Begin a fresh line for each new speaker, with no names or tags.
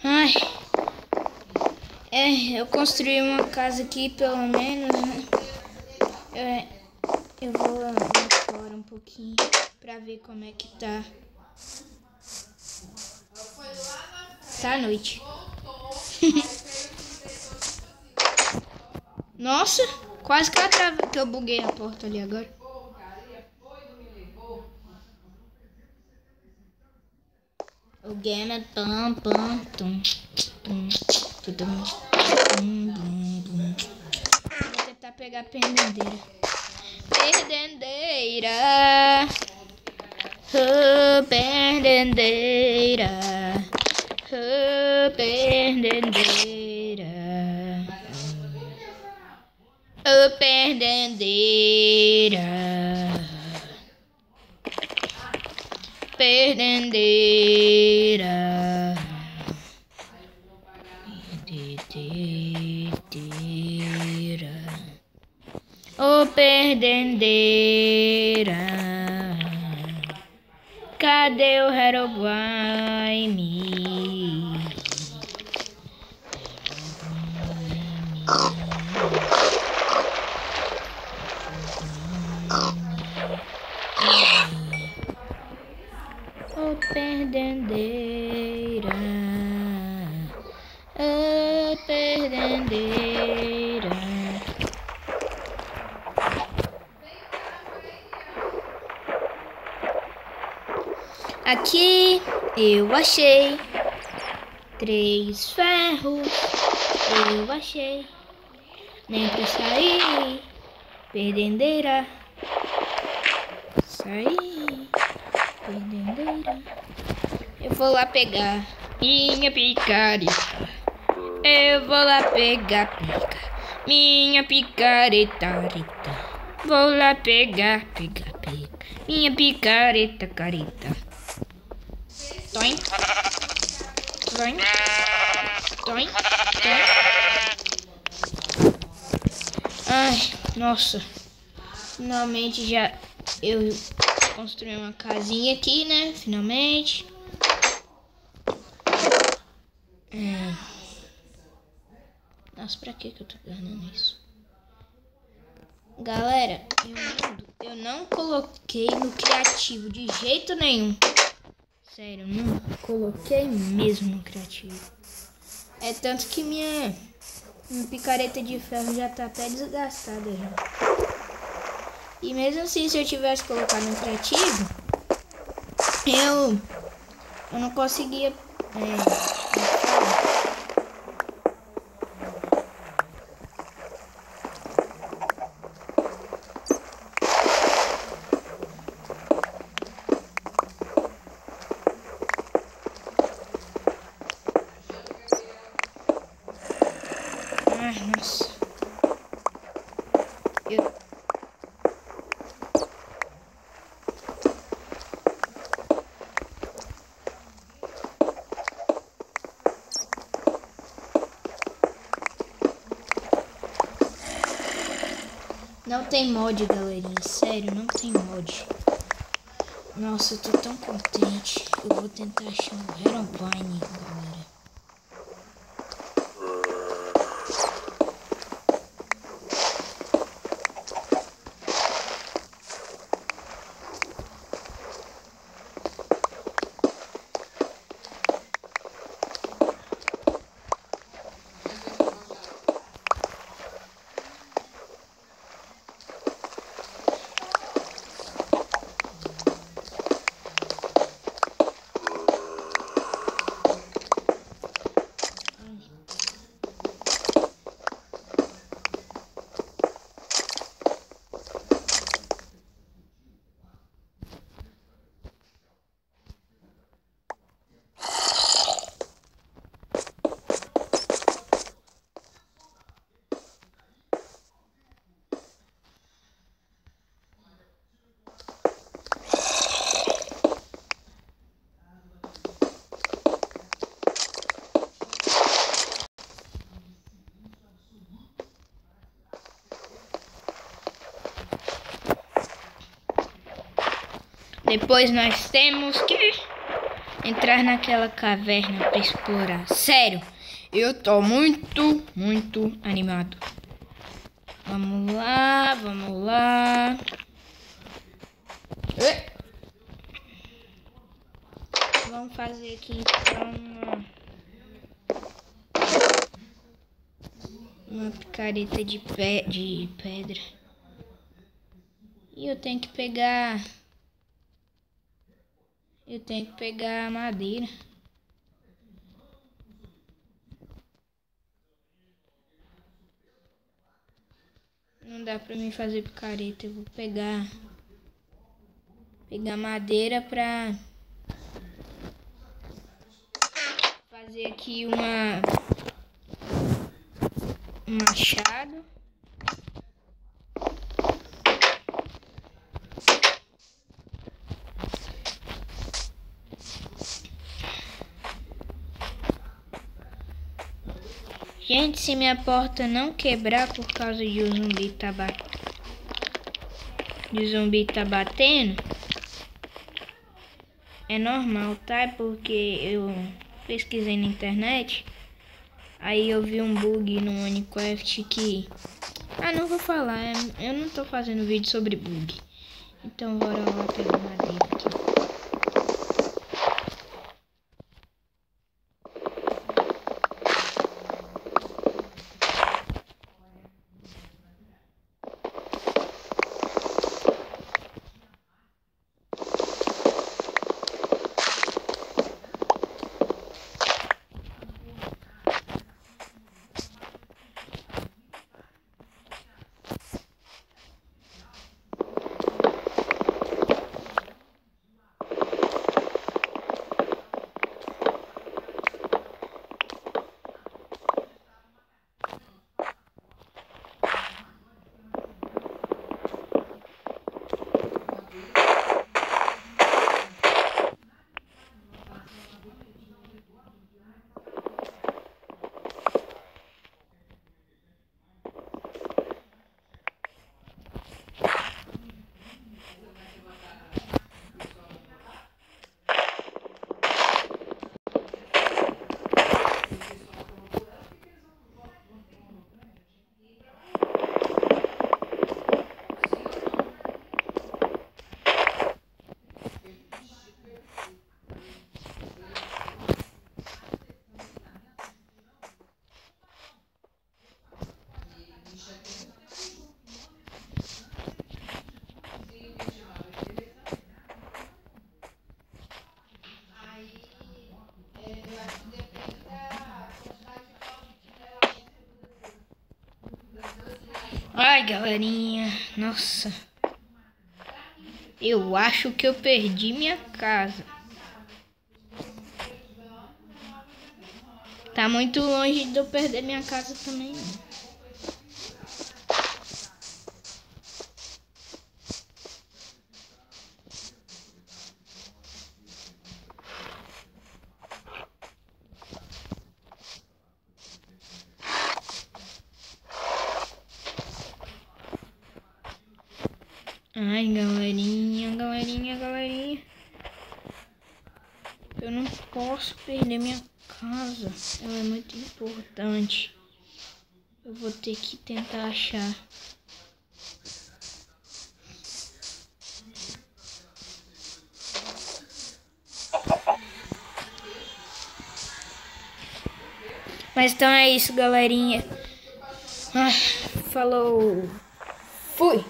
Ai. Eu construí uma casa aqui, pelo menos, né? Eu vou lá fora um pouquinho pra ver como é que tá. Tá à noite. Nossa, quase que eu buguei a porta ali agora. O game é pam pam tum tum tum tum. Vou tentar pegar a perdendeira. Perdendeira. Oh, perdendeira. Oh, perdendeira. Oh, perdendeira. Perdendeira. Perdendeira. Oh, perdendeira. Cadê o Herobrine? Oh, perdendeira. Oh, perdendeira. Aqui eu achei 3 ferros. Eu achei. Nem pra sair. Perdendeira. Sair. Perdendeira. Eu vou lá pegar minha picareta. Eu vou lá pegar minha picareta. Vou lá pegar minha picareta, careta. Toim. Toim. Toim. Toim. Ai, nossa. Finalmente já eu construí uma casinha aqui, né? Finalmente. Nossa, pra que eu tô ganhando isso? Galera, eu não coloquei no criativo de jeito nenhum. Sério, não coloquei mesmo no criativo. É tanto que minha picareta de ferro já tá até desgastada já. E mesmo assim, se eu tivesse colocado no criativo, eu não conseguia... Nossa. Não tem mod, galerinha. Sério, não tem mod. Nossa, eu tô tão contente. Eu vou tentar achar um Herobrine, galera. Depois nós temos que entrar naquela caverna pra explorar. Sério, eu tô muito animado. Vamos lá, vamos lá. Vamos fazer aqui então uma picareta de pedra. E eu tenho que pegar a madeira. Não dá pra mim fazer picareta. Eu vou pegar madeira pra fazer aqui um machado. Gente, se minha porta não quebrar por causa de o zumbi tá batendo, é normal, tá? Porque eu pesquisei na internet, aí eu vi um bug no Minecraft que... Ah, não vou falar, eu não tô fazendo vídeo sobre bug. Então bora lá pegar madeira aqui. Ai, galerinha, nossa. Eu acho que eu perdi minha casa. Tá muito longe de eu perder minha casa também, não. Ai, galerinha. Eu não posso perder minha casa. Ela é muito importante. Eu vou ter que tentar achar. Mas então é isso, galerinha. Ai, falou. Fui.